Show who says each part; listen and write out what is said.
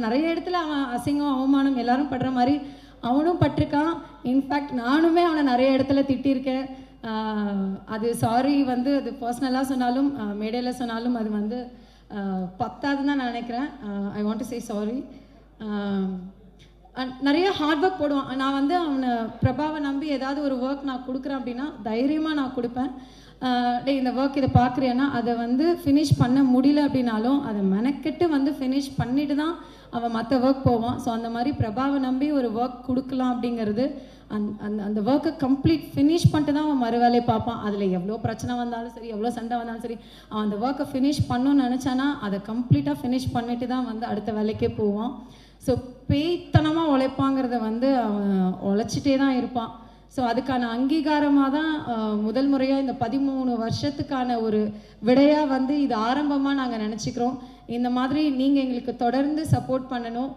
Speaker 1: நிறைய இடத்துல அவன் அசிங்கம் அவமானம் எல்லாரும் படுற மாதிரி அவனும் பட்டிருக்கான். இன்ஃபேக்ட் நானுமே அவனை நிறைய இடத்துல திட்டியிருக்கேன். அது சாரி வந்து அது பர்சனலாக சொன்னாலும் மேடையில் சொன்னாலும் அது வந்து பத்தாதுன்னு தான் நான் நினைக்கிறேன். I want to say sorry. நிறைய ஹார்ட் ஒர்க் போடுவான். நான் வந்து அவனை பிரபாவை நம்பி ஏதாவது ஒரு ஒர்க் நான் கொடுக்குறேன் அப்படின்னா தைரியமாக நான் கொடுப்பேன். இந்த ஒர்க் இதை பார்க்குறேன்னா அதை வந்து ஃபினிஷ் பண்ண முடியல அப்படின்னாலும் அதை மெனக்கெட்டு வந்து ஃபினிஷ் பண்ணிட்டு தான் அவன் மற்ற ஒர்க் போவான். ஸோ அந்த மாதிரி பிரபாவை நம்பி ஒரு ஒர்க் கொடுக்கலாம் அப்படிங்கிறது அந்த ஒர்க்கை கம்ப்ளீட் ஃபினிஷ் பண்ணிட்டு தான் அவன் மறு வேலையை பார்ப்பான். அதில் எவ்வளோ பிரச்சனை வந்தாலும் சரி, எவ்வளோ சண்டை வந்தாலும் சரி, அவன் அந்த ஒர்க்கை ஃபினிஷ் பண்ணணும்னு நினச்சானா அதை கம்ப்ளீட்டாக ஃபினிஷ் பண்ணிட்டு தான் வந்து அடுத்த வேலைக்கே போவான். ஸோ பேய்த்தனமாக உழைப்பாங்கிறத வந்து அவன் உழைச்சிட்டே தான் இருப்பான். ஸோ அதுக்கான அங்கீகாரமாக தான் முதல் முறையாக இந்த 13 வருஷத்துக்கான ஒரு விடையாக வந்து இது ஆரம்பமாக நாங்கள் நினச்சிக்கிறோம். இந்த மாதிரி நீங்கள் எங்களுக்கு தொடர்ந்து சப்போர்ட் பண்ணணும்.